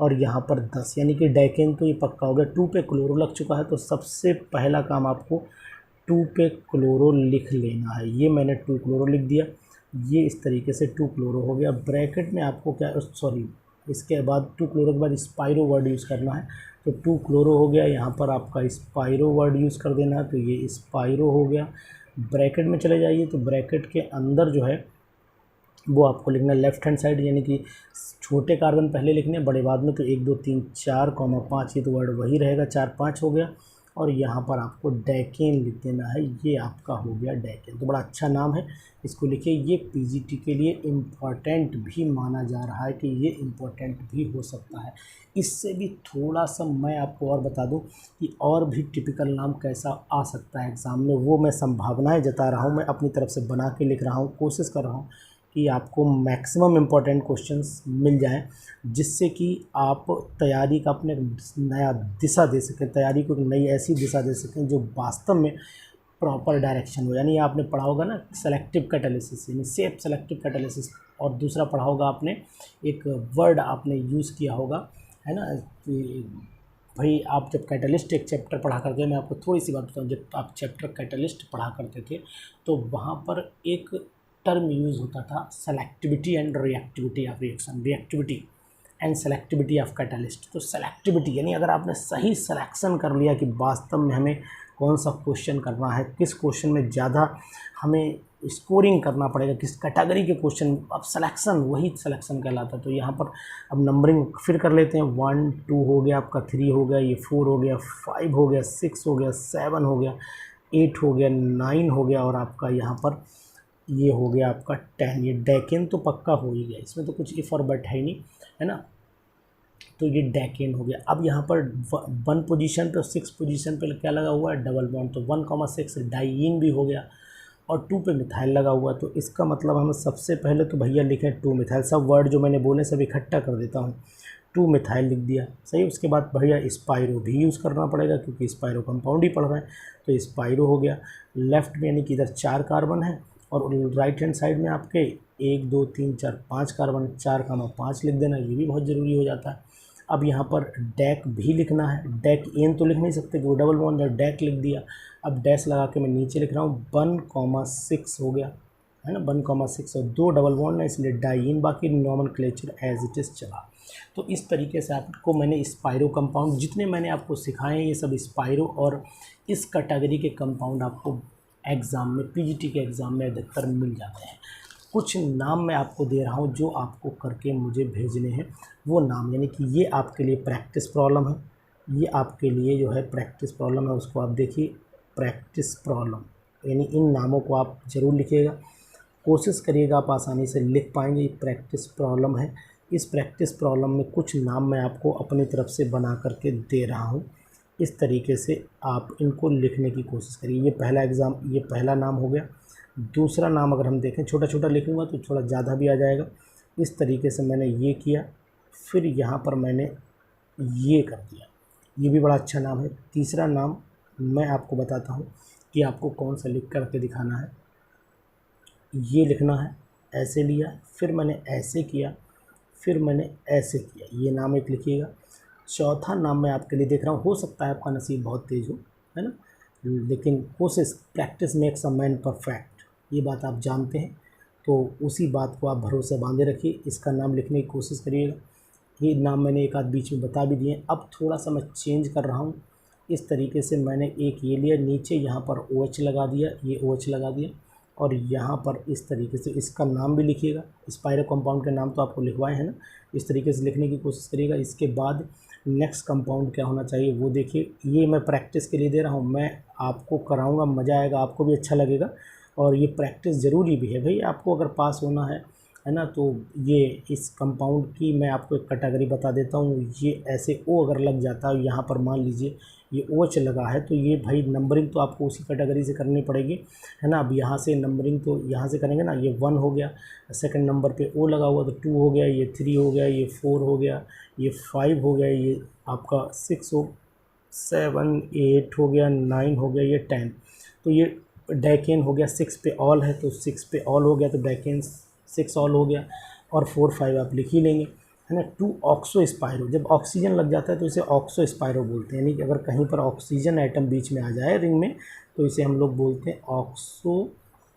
और यहाँ पर 10, यानी कि डाइकेन तो ये पक्का हो गया। 2 पे क्लोरो लग चुका है, तो सबसे पहला काम आपको 2 पे क्लोरो लिख लेना है। ये मैंने 2 क्लोरो लिख दिया, ये इस तरीके से 2 क्लोरो हो गया। ब्रैकेट में आपको क्या, सॉरी, इसके बाद 2 क्लोरो के बाद स्पायरो वर्ड यूज़ करना है, तो 2 क्लोरो हो गया। यहाँ पर आपका स्पायरो वर्ड यूज़ कर देना है, तो ये स्पायरो हो गया। ब्रैकेट में चले जाइए, तो ब्रैकेट के अंदर जो है वो आपको लिखना है लेफ्ट हैंड साइड, यानी कि छोटे कार्बन पहले लिखने बड़े बाद में, तो 1 2 3 4 5, ये तो वर्ड वही रहेगा, 4 5 हो गया। और यहाँ पर आपको डैकेन लिख देना है, ये आपका हो गया डैकेन। तो बड़ा अच्छा नाम है, इसको लिखिए। ये पीजीटी के लिए इम्पॉर्टेंट भी माना जा रहा है कि ये इम्पॉर्टेंट भी हो सकता है। इससे भी थोड़ा सा मैं आपको और बता दूं कि और भी टिपिकल नाम कैसा आ सकता है एग्ज़ाम में, वो मैं संभावनाएं जता रहा हूँ, मैं अपनी तरफ से बना के लिख रहा हूँ, कोशिश कर रहा हूँ कि आपको मैक्सिमम इम्पॉर्टेंट क्वेश्चंस मिल जाएं, जिससे कि आप तैयारी का अपने नया दिशा दे सकें, तैयारी को एक नई ऐसी दिशा दे सकें जो वास्तव में प्रॉपर डायरेक्शन हो। यानी आपने पढ़ा होगा ना सेलेक्टिव कैटालिसिस, यानी सेफ सेलेक्टिव कैटालिसिस, और दूसरा पढ़ा होगा आपने एक वर्ड आपने यूज़ किया होगा, है ना, कि भाई आप जब कैटलिस्ट एक चैप्टर पढ़ा करते, मैं आपको थोड़ी सी बात बताऊँ, जब आप चैप्टर कैटलिस्ट पढ़ा करते थे तो वहाँ पर एक टर्म यूज़ होता था selectivity and reactivity of reaction, reactivity and selectivity of catalyst. तो सेलेक्टिविटी यानी अगर आपने सही सिलेक्शन कर लिया कि वास्तव में हमें कौन सा क्वेश्चन करना है, किस क्वेश्चन में ज़्यादा हमें स्कोरिंग करना पड़ेगा, किस कैटेगरी के क्वेश्चन, अब सिलेक्शन वही सिलेक्शन कहलाता है। तो यहाँ पर अब नंबरिंग फिर कर लेते हैं। 1 2 हो गया आपका, 3 हो गया, ये 4 हो गया, 5 हो गया, 6 हो गया, 7 हो गया, 8 हो गया, 9 हो गया, और आपका यहाँ पर ये हो गया आपका 10। ये डैकेन तो पक्का हो ही गया, इसमें तो कुछ इफ और बट है ही नहीं, है ना। तो ये डैकेन हो गया। अब यहाँ पर 1 पोजीशन पे और 6 पोजीशन पे क्या लगा हुआ है, डबल बॉन्ड, तो 1,6 डाइईन भी हो गया, और 2 पे मिथाइल लगा हुआ। तो इसका मतलब हम सबसे पहले तो भैया लिखें 2 मिथाइल, सब वर्ड जो मैंने बोले सब इकट्ठा कर देता हूँ, 2 मिथाइल लिख दिया, सही। उसके बाद भैया स्पायरो भी यूज़ करना पड़ेगा क्योंकि स्पायरो कंपाउंड ही पढ़ रहे हैं, तो स्पायरो हो गया। लेफ्ट में यानी कि इधर 4 कार्बन है, और राइट हैंड साइड में आपके 1 2 3 4 5 कार्बन, 4,5 लिख देना, ये भी बहुत ज़रूरी हो जाता है। अब यहाँ पर डैक भी लिखना है, डैक एन तो लिख नहीं सकते कि वो डबल बॉन्ड है, डैक लिख दिया। अब डैश लगा के मैं नीचे लिख रहा हूँ 1,6 हो गया, है ना, 1,6, और 2 डबल बॉन्ड है इसलिए डाइईन, बाकी नॉमेनक्लेचर एज इट इज़ चला। तो इस तरीके से आपको मैंने स्पायरो कंपाउंड जितने मैंने आपको सिखाए हैं, ये सब स्पायरो और इस कैटेगरी के कंपाउंड आपको एग्ज़ाम में, पीजीटी के एग्ज़ाम में अधिकतर मिल जाते हैं। कुछ नाम मैं आपको दे रहा हूँ जो आपको करके मुझे भेजने हैं, वो नाम, यानी कि ये आपके लिए प्रैक्टिस प्रॉब्लम है, ये आपके लिए जो है प्रैक्टिस प्रॉब्लम है, उसको आप देखिए, प्रैक्टिस प्रॉब्लम, यानी इन नामों को आप ज़रूर लिखिएगा, कोशिश करिएगा आप आसानी से लिख पाएंगे। ये प्रैक्टिस प्रॉब्लम है, इस प्रैक्टिस प्रॉब्लम में कुछ नाम मैं आपको अपनी तरफ से बना करके दे रहा हूँ, इस तरीके से आप इनको लिखने की कोशिश करिए। ये पहला एग्ज़ाम, ये पहला नाम हो गया। दूसरा नाम अगर हम देखें, छोटा छोटा लिखूँगा तो थोड़ा ज़्यादा भी आ जाएगा, इस तरीके से मैंने ये किया, फिर यहाँ पर मैंने ये कर दिया, ये भी बड़ा अच्छा नाम है। तीसरा नाम मैं आपको बताता हूँ कि आपको कौन सा लिख करके दिखाना है। ये लिखना है, ऐसे लिया, फिर मैंने ऐसे किया, फिर मैंने ऐसे किया, ये नाम एक लिखिएगा। चौथा नाम मैं आपके लिए देख रहा हूँ, हो सकता है आपका नसीब बहुत तेज़ हो, है ना, लेकिन कोशिश, practice makes a man perfect, ये बात आप जानते हैं, तो उसी बात को आप भरोसे बांधे रखिए। इसका नाम लिखने की कोशिश करिएगा। ये नाम मैंने एक आध बीच में बता भी दिए। अब थोड़ा सा मैं चेंज कर रहा हूँ, इस तरीके से मैंने एक ये लिया, नीचे यहाँ पर OH लगा दिया, ये OH लगा दिया, और यहाँ पर इस तरीके से इसका नाम भी लिखिएगा। स्पायरो कंपाउंड के नाम तो आपको लिखवाए हैं ना, इस तरीके से लिखने की कोशिश करिएगा। इसके बाद नेक्स्ट कंपाउंड क्या होना चाहिए वो देखिए, ये मैं प्रैक्टिस के लिए दे रहा हूँ, मैं आपको कराऊँगा, मज़ा आएगा, आपको भी अच्छा लगेगा, और ये प्रैक्टिस ज़रूरी भी है भाई, आपको अगर पास होना है ना। तो ये इस कंपाउंड की मैं आपको एक कैटेगरी बता देता हूँ। ये ऐसे ओ अगर लग जाता है, यहाँ पर मान लीजिए ये OH लगा है, तो ये भाई नंबरिंग तो आपको उसी कैटेगरी से करनी पड़ेगी, है ना। अब यहाँ से नंबरिंग तो यहाँ से करेंगे ना, ये 1 हो गया, सेकंड नंबर पे O लगा हुआ तो 2 हो गया, ये 3 हो गया, ये 4 हो गया, ये 5 हो गया, ये आपका 6 हो, 7 8 हो गया, 9 हो गया, ये 10। तो ये डैकेन हो गया। 6 पे ऑल है तो 6 पे ऑल हो गया, तो डैकेन 6 ऑल हो गया, और 4 5 आप लिख ही लेंगे, है ना। 2 ऑक्सो स्पायरो, जब ऑक्सीजन लग जाता है तो इसे ऑक्सो स्पायरो बोलते हैं, यानी कि अगर कहीं पर ऑक्सीजन एटम बीच में आ जाए रिंग में तो इसे हम लोग बोलते हैं ऑक्सो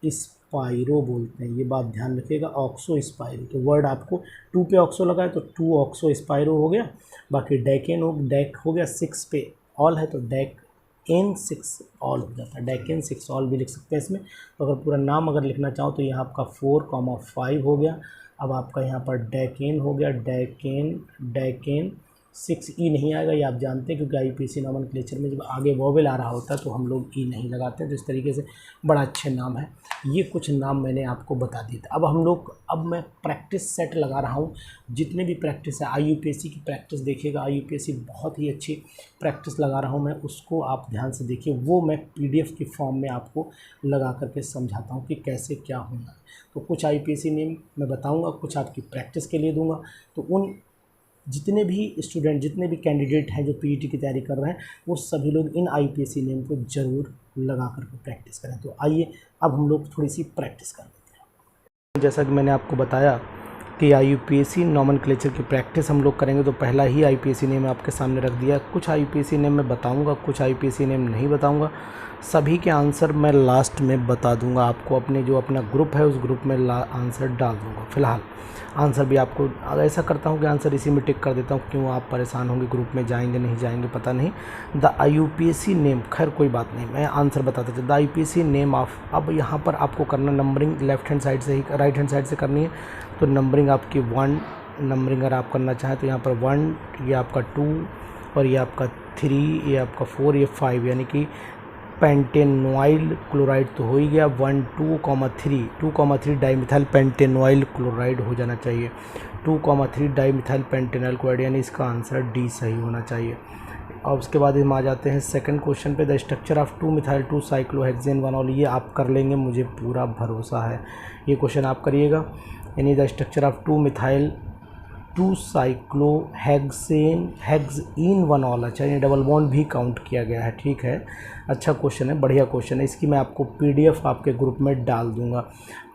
स्पायरो बोलते हैं। ये बात ध्यान रखिएगा, ऑक्सो स्पायरो। तो वर्ड आपको 2 पे ऑक्सो लगा है तो 2 ऑक्सो स्पायरो हो गया। बाकी डैक हो गया, 6 पे ऑल है तो डैक एन 6 ऑल हो जाता है, डैकेन 6 ऑल भी लिख सकते हैं इसमें। तो अगर पूरा नाम अगर लिखना चाहो तो यहाँ आपका 4,5 हो गया। अब आपका यहाँ पर डैकेन हो गया, डैकेन 6 नहीं आएगा, ये आप जानते हैं, क्योंकि आईपीसी नॉमेनक्लेचर में जब आगे वोवेल आ रहा होता है तो हम लोग नहीं लगाते हैं। तो इस तरीके से बड़ा अच्छे नाम है। ये कुछ नाम मैंने आपको बता दिए थे। अब मैं प्रैक्टिस सेट लगा रहा हूँ, जितने भी प्रैक्टिस है IUPAC की प्रैक्टिस देखिएगा। IUPAC बहुत ही अच्छी प्रैक्टिस लगा रहा हूँ मैं, उसको आप ध्यान से देखिए। वो मैं PDF की फॉर्म में आपको लगा करके समझाता हूँ कि कैसे क्या होना है। तो कुछ IUPAC नेम मैं बताऊँगा, कुछ आपकी प्रैक्टिस के लिए दूँगा। तो उन जितने भी स्टूडेंट, जितने भी कैंडिडेट हैं जो PET की तैयारी कर रहे हैं, वो सभी लोग इन IUPAC नेम को ज़रूर लगा करके प्रैक्टिस करें। तो आइए अब हम लोग थोड़ी सी प्रैक्टिस कर लेते हैं। जैसा कि मैंने आपको बताया कि IUPAC नॉमेनक्लेचर की प्रैक्टिस हम लोग करेंगे, तो पहला ही IUPAC नेम आपके सामने रख दिया। कुछ IUPAC नेम मैं बताऊंगा, कुछ IUPAC नेम नहीं बताऊंगा। सभी के आंसर मैं लास्ट में बता दूंगा आपको। अपना ग्रुप है उस ग्रुप में आंसर डाल दूंगा। फ़िलहाल आंसर भी आपको ऐसा करता हूँ कि आंसर इसी में टिक कर देता हूँ, क्यों आप परेशान होंगे, ग्रुप में जाएंगे नहीं जाएंगे पता नहीं। द IUPAC नेम, खैर कोई बात नहीं, मैं आंसर बताता चलता। द IUPAC नेम ऑफ, अब यहाँ पर आपको करना नंबरिंग लेफ्ट हैंड साइड से ही, राइट हैंड साइड से करनी है। तो नंबरिंग आपकी 1, नंबरिंग अगर आप करना चाहें तो यहाँ पर 1, ये आपका 2, और ये आपका 3, ये आपका 4, ये 5, यानी कि पेंटेनॉइल क्लोराइड तो हो ही गया। 1 2,3 डाईमिथाइल पेंटेनॉइल क्लोराइड हो जाना चाहिए। 2,3 डाईमिथाइल पेंटेनॉइल क्लोराइड, यानी इसका आंसर डी सही होना चाहिए। और उसके बाद हम आ जाते हैं सेकंड क्वेश्चन पे। द स्ट्रक्चर ऑफ 2-मिथाइल 2-साइक्लोहेक्सेन 1 ऑल, ये आप कर लेंगे, मुझे पूरा भरोसा है। ये क्वेश्चन आप करिएगा, यानी द स्ट्रक्चर ऑफ 2-मिथाइल 2-साइक्लोहेक्सेन 1 ऑल, अच्छा ये डबल बॉन्ड भी काउंट किया गया है, ठीक है। अच्छा क्वेश्चन है, बढ़िया क्वेश्चन है। इसकी मैं आपको PDF आपके ग्रुप में डाल दूंगा,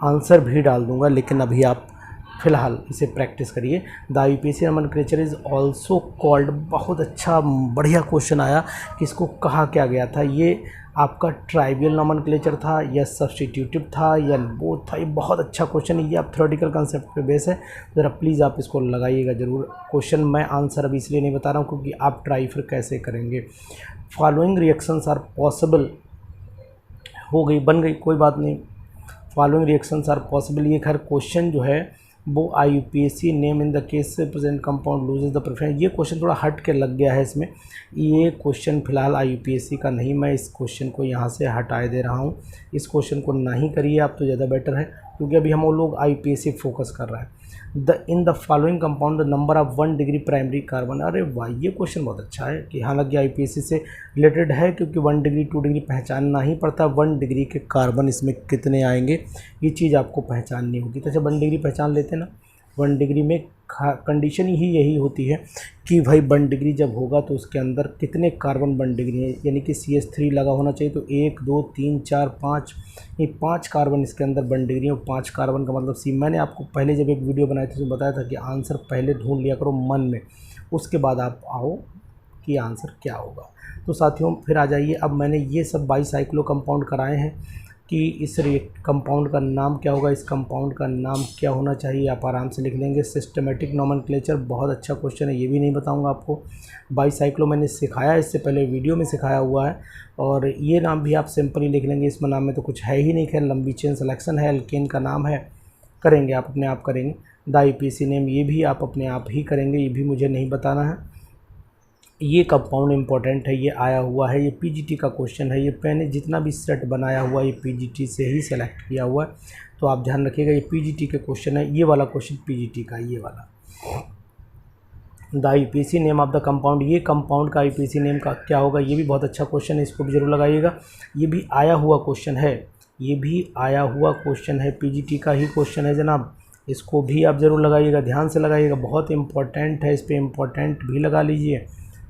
आंसर भी डाल दूंगा, लेकिन अभी आप फ़िलहाल इसे प्रैक्टिस करिए। The IUPAC nomenclature is also called, बहुत अच्छा बढ़िया क्वेश्चन आया कि इसको कहा क्या गया था। ये आपका ट्राइवियल नॉमेनक्लेचर था या सब्स्टिट्यूटिव था या बोथ था। ये बहुत अच्छा क्वेश्चन है, ये आप थ्योरेटिकल कंसेप्ट पे बेस है। ज़रा प्लीज़ आप इसको लगाइएगा ज़रूर। क्वेश्चन मैं आंसर अभी इसलिए नहीं बता रहा हूँ क्योंकि आप ट्राई फिर कैसे करेंगे। फॉलोइंग रिएक्शंस आर पॉसिबल, हो गई, बन गई, कोई बात नहीं। फॉलोइंग रिएक्शंस आर पॉसिबल, ये खैर क्वेश्चन जो है वो IUPAC name in the case से present compound loses the preference, ये क्वेश्चन थोड़ा हट के लग गया है इसमें। ये क्वेश्चन फिलहाल IUPAC का नहीं, मैं इस क्वेश्चन को यहाँ से हटाए दे रहा हूँ। इस क्वेश्चन को ना ही करिए आप तो ज़्यादा बेटर है, क्योंकि अभी हम लोग IUPAC फोकस कर रहा है। In the following compound the number of 1 degree primary carbon, अरे वाह, ये क्वेश्चन बहुत अच्छा है कि हालांकि IUPAC से रिलेटेड है, क्योंकि 1 डिग्री 2 डिग्री पहचानना ही पड़ता है। 1 डिग्री के कार्बन इसमें कितने आएंगे ये चीज़ आपको पहचाननी होगी। तो अच्छा 1 डिग्री पहचान लेते हैं ना। 1 डिग्री में कंडीशन ही यही होती है कि भाई 1 डिग्री जब होगा तो उसके अंदर कितने कार्बन 1 डिग्री है, यानी कि CH3 लगा होना चाहिए। तो 1 2 3 4 5, ये 5 कार्बन इसके अंदर 1 डिग्री, और 5 कार्बन का मतलब सी। मैंने आपको पहले जब एक वीडियो बनाई थी उसमें बताया था कि आंसर पहले ढूंढ लिया करो मन में, उसके बाद आप आओ कि आंसर क्या होगा। तो साथियों फिर आ जाइए, अब मैंने ये सब बाईसाइक्लो कंपाउंड कराए हैं कि इस कंपाउंड का नाम क्या होगा, इस कंपाउंड का नाम क्या होना चाहिए, आप आराम से लिख लेंगे। सिस्टमेटिक नॉमेनक्लेचर, बहुत अच्छा क्वेश्चन है, ये भी नहीं बताऊंगा आपको। बाईसाइक्लो मैंने सिखाया, इससे पहले वीडियो में सिखाया हुआ है, और ये नाम भी आप सिंपली लिख लेंगे। इसमें नाम में तो कुछ है ही नहीं, खैर लंबी चेन सिलेक्शन है, एल्केन का नाम है, करेंगे आप अपने आप करेंगे। द IUPAC नेम, ये भी आप अपने आप ही करेंगे, ये भी मुझे नहीं बताना है। ये कंपाउंड इंपॉर्टेंट है, ये आया हुआ है, ये PGT का क्वेश्चन है। ये मैंने जितना भी सेट बनाया हुआ ये PGT से ही सेलेक्ट किया हुआ है, तो आप ध्यान रखिएगा ये PGT के क्वेश्चन है। ये वाला क्वेश्चन PGT का, ये वाला। The IUPAC name of the compound, ये कंपाउंड का IUPAC नेम का क्या होगा, ये भी बहुत अच्छा क्वेश्चन है, इसको भी जरूर लगाइएगा। ये भी आया हुआ क्वेश्चन है, ये भी आया हुआ क्वेश्चन है, PGT का ही क्वेश्चन है जनाब, इसको भी आप ज़रूर लगाइएगा, ध्यान से लगाइएगा, बहुत इंपॉर्टेंट है, इस पर इम्पोर्टेंट भी लगा लीजिए,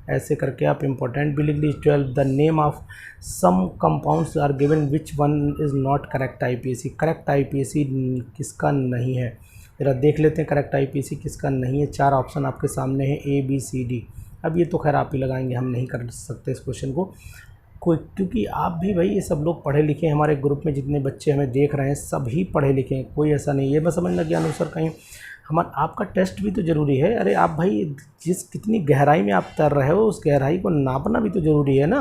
ऐसे करके आप इम्पोर्टेंट भी लिख लीजिए। 12 the name of some compounds are given which one is not correct IUPAC. Correct IUPAC किसका नहीं है, जरा देख लेते हैं करेक्ट आईपीएसी किसका नहीं है। 4 ऑप्शन आपके सामने है ए बी सी डी। अब ये तो खैर आप ही लगाएंगे, हम नहीं कर सकते इस क्वेश्चन को कोई, क्योंकि आप भी भाई ये सब लोग पढ़े लिखे हैं। हमारे ग्रुप में जितने बच्चे हमें देख रहे हैं सभी पढ़े लिखे हैं, कोई ऐसा नहीं। ये मैं समझ लग गया अनुसार कहीं आपका टेस्ट भी तो ज़रूरी है। अरे आप भाई जिस कितनी गहराई में आप तैर रहे हो उस गहराई को नापना भी तो ज़रूरी है ना।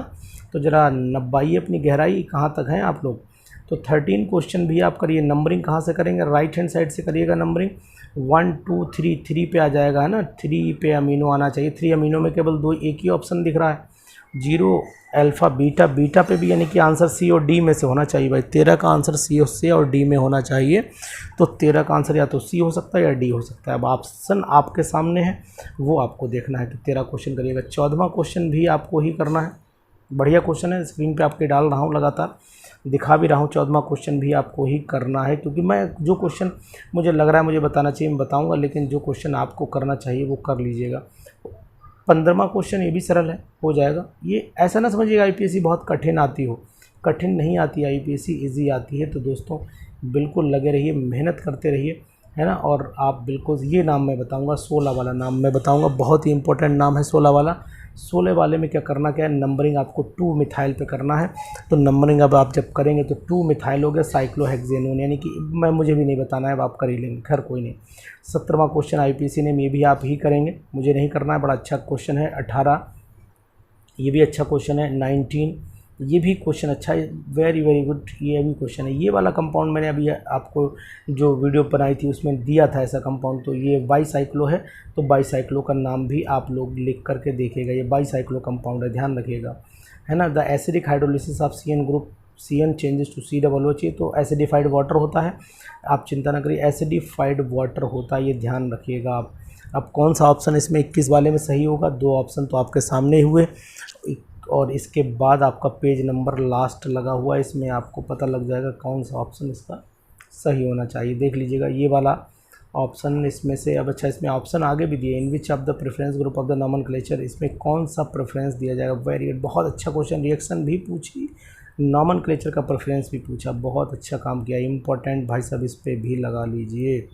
तो ज़रा नब्बाइए अपनी गहराई कहाँ तक हैं आप लोग। तो 13 क्वेश्चन भी आप करिए। नंबरिंग कहाँ से करेंगे, राइट हैंड साइड से करिएगा नंबरिंग। 1 2 3 3 पे आ जाएगा है ना, 3 पे अमीनो आना चाहिए। 3 अमीनो में केवल 2 एक ही ऑप्शन दिख रहा है, 0 अल्फ़ा बीटा। बीटा पे भी यानी कि आंसर सी और डी में से होना चाहिए भाई। 13 का आंसर सी से और डी में होना चाहिए। तो 13 का आंसर या तो सी हो सकता है या डी हो सकता है। अब ऑप्शन आपके सामने है वो आपको देखना है। तो 13 क्वेश्चन करिएगा। 14वां क्वेश्चन भी आपको ही करना है। बढ़िया क्वेश्चन है, स्क्रीन पे आपके डाल रहा हूँ, लगातार दिखा भी रहा हूँ। 14वां क्वेश्चन भी आपको ही करना है, क्योंकि मैं जो क्वेश्चन मुझे लग रहा है मुझे बताना चाहिए मैं बताऊँगा, लेकिन जो क्वेश्चन आपको करना चाहिए वो कर लीजिएगा। 15वां क्वेश्चन ये भी सरल है, हो जाएगा। ये ऐसा ना समझिएगा आईपीएससी बहुत कठिन आती हो, कठिन नहीं आती आईपीएससी, इजी आती है। तो दोस्तों बिल्कुल लगे रहिए, मेहनत करते रहिए, है ना। और आप बिल्कुल, ये नाम मैं बताऊंगा, 16 वाला नाम मैं बताऊंगा, बहुत ही इंपॉर्टेंट नाम है 16 वाला। 16 वाले में क्या करना क्या है, नंबरिंग आपको 2 मिथाइल पे करना है। तो नंबरिंग अब आप जब करेंगे तो 2 मिथाइल हो गया साइक्लोहेक्सेनोन, यानी कि मुझे भी नहीं बताना है, अब आप कर ही लेंगे, खैर कोई नहीं। 17वां क्वेश्चन आईपीएससी ने, ये भी आप ही करेंगे, मुझे नहीं करना है, बड़ा अच्छा क्वेश्चन है। 18 ये भी अच्छा क्वेश्चन है। 19 ये भी क्वेश्चन अच्छा है, वेरी वेरी गुड, ये भी क्वेश्चन है। ये वाला कंपाउंड मैंने अभी आपको जो वीडियो बनाई थी उसमें दिया था ऐसा कंपाउंड, तो ये बाईसाइक्लो है। तो बाईसाइक्लो का नाम भी आप लोग लिख करके देखिएगा, ये बाईसाइक्लो कंपाउंड है, ध्यान रखिएगा, है ना। The acidic hydrolysis of CN group, CN changes to COOH, तो एसिडिफाइड वाटर होता है, आप चिंता ना करिए, एसिडिफाइड वाटर होता है, ये ध्यान रखिएगा आप। अब कौन सा ऑप्शन इसमें 21 वाले में सही होगा, 2 ऑप्शन तो आपके सामने हुए, और इसके बाद आपका पेज नंबर लास्ट लगा हुआ है, इसमें आपको पता लग जाएगा कौन सा ऑप्शन इसका सही होना चाहिए। देख लीजिएगा ये वाला ऑप्शन इसमें से। अब अच्छा, इसमें ऑप्शन आगे भी दिए, in which of the preference group of the nomenclature, इसमें कौन सा प्रेफरेंस दिया जाएगा। वेरी गुड, बहुत अच्छा क्वेश्चन, रिएक्शन भी पूछी, नॉमेनक्लेचर का प्रेफरेंस भी पूछा, बहुत अच्छा काम किया, इंपॉर्टेंट भाई साहब, इस पर भी लगा लीजिए।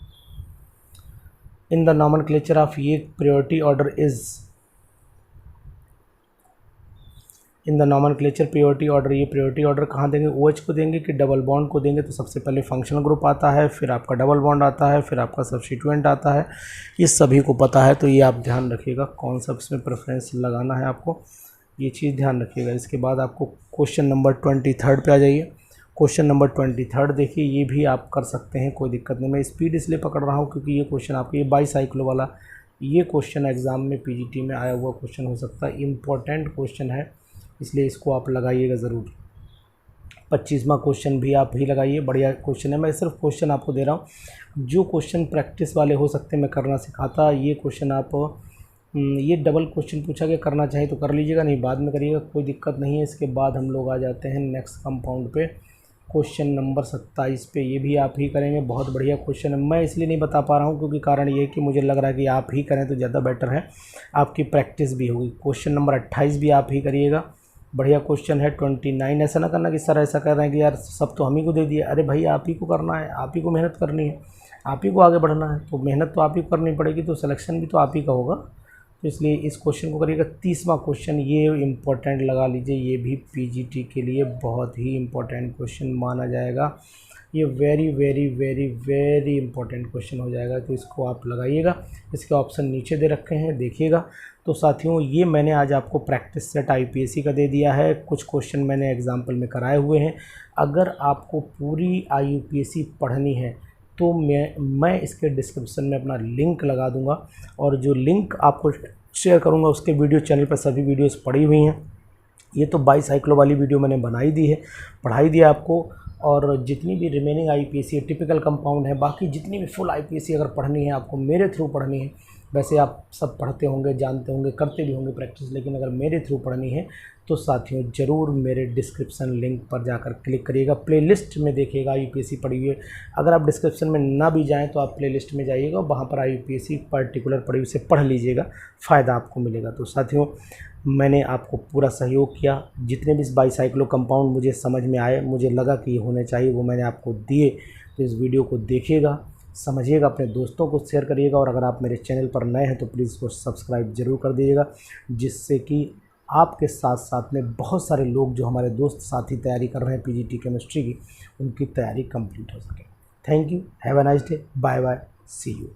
इन द नॉमेनक्लेचर ऑफ ये priority order is, in the nomenclature priority order, ये प्रायोरिटी ऑर्डर कहाँ देंगे, OH को देंगे कि डबल बॉन्ड को देंगे। तो सबसे पहले फंक्शनल ग्रुप आता है, फिर आपका डबल बॉन्ड आता है, फिर आपका सब्स्टिट्यूएंट आता है, ये सभी को पता है। तो ये आप ध्यान रखिएगा कौन सा इसमें प्रेफरेंस लगाना है आपको, ये चीज़ ध्यान रखिएगा। इसके बाद आपको क्वेश्चन नंबर 23 पे आ जाइए। क्वेश्चन नंबर 23 देखिए, ये भी आप कर सकते हैं, कोई दिक्कत नहीं। मैं स्पीड इसलिए पकड़ रहा हूँ क्योंकि ये क्वेश्चन आपको, ये बाईसाइक्लो वाला ये क्वेश्चन एग्ज़ाम में PGT में आया हुआ क्वेश्चन हो सकता है, इम्पोर्टेंट क्वेश्चन है, इसलिए इसको आप लगाइएगा ज़रूर। 25वां क्वेश्चन भी आप ही लगाइए, बढ़िया क्वेश्चन है। मैं सिर्फ क्वेश्चन आपको दे रहा हूँ, जो क्वेश्चन प्रैक्टिस वाले हो सकते हैं मैं करना सिखाता। ये क्वेश्चन आप, ये डबल क्वेश्चन पूछा गया, करना चाहे तो कर लीजिएगा, नहीं बाद में करिएगा, कोई दिक्कत नहीं है। इसके बाद हम लोग आ जाते हैं नेक्स्ट कंपाउंड पे, क्वेश्चन नंबर 27 पे, ये भी आप ही करेंगे, बहुत बढ़िया क्वेश्चन है। मैं इसलिए नहीं बता पा रहा हूँ क्योंकि कारण ये है कि मुझे लग रहा है कि आप ही करें तो ज़्यादा बेटर है, आपकी प्रैक्टिस भी होगी। क्वेश्चन नंबर 28 भी आप ही करिएगा, बढ़िया क्वेश्चन है। 29, ऐसा ना करना कि सर ऐसा कर रहे हैं कि यार सब तो हम ही को दे दिया, अरे भाई आप ही को करना है, आप ही को मेहनत करनी है, आप ही को आगे बढ़ना है, तो मेहनत तो आप ही को करनी पड़ेगी, तो सिलेक्शन भी तो आप ही का होगा, तो इसलिए इस क्वेश्चन को करिएगा। 30वां क्वेश्चन, ये इम्पोर्टेंट लगा लीजिए, ये भी PGT के लिए बहुत ही इम्पोर्टेंट क्वेश्चन माना जाएगा, ये very very very very important question हो जाएगा, तो इसको आप लगाइएगा। इसके ऑप्शन नीचे दे रखे हैं, देखिएगा। तो साथियों, ये मैंने आज आपको प्रैक्टिस सेट IPSC का दे दिया है, कुछ क्वेश्चन मैंने एग्जाम्पल में कराए हुए हैं। अगर आपको पूरी IUPAC पढ़नी है तो मैं इसके डिस्क्रिप्शन में अपना लिंक लगा दूंगा, और जो लिंक आपको शेयर करूंगा उसके वीडियो चैनल पर सभी वीडियोस पड़ी हुई हैं। ये तो बाईसाइक्लो वाली वीडियो मैंने बनाई दी है, पढ़ाई दिया आपको, और जितनी भी रिमेनिंग IPSC टिपिकल कंपाउंड है, बाकी जितनी भी फुल IPSC अगर पढ़नी है आपको, मेरे थ्रू पढ़नी है, वैसे आप सब पढ़ते होंगे, जानते होंगे, करते भी होंगे प्रैक्टिस, लेकिन अगर मेरे थ्रू पढ़नी है तो साथियों ज़रूर मेरे डिस्क्रिप्शन लिंक पर जाकर क्लिक करिएगा। प्लेलिस्ट में देखिएगा यूपीएससी पढ़ी हुई है। अगर आप डिस्क्रिप्शन में ना भी जाएं तो आप प्लेलिस्ट में जाइएगा, वहाँ पर यूपीएससी पर्टिकुलर पढ़ी हुई से पढ़ लीजिएगा, फ़ायदा आपको मिलेगा। तो साथियों मैंने आपको पूरा सहयोग किया, जितने भी इस बाईसाइक्लो कंपाउंड मुझे समझ में आए, मुझे लगा कि ये होने चाहिए, वो मैंने आपको दिए। तो इस वीडियो को देखिएगा, समझिएगा, अपने दोस्तों को शेयर करिएगा, और अगर आप मेरे चैनल पर नए हैं तो प्लीज़ इसको सब्सक्राइब ज़रूर कर दीजिएगा, जिससे कि आपके साथ साथ में बहुत सारे लोग जो हमारे दोस्त साथी तैयारी कर रहे हैं पीजीटी केमिस्ट्री की, उनकी तैयारी कंप्लीट हो सके। Thank you, have a nice day, bye bye, see you.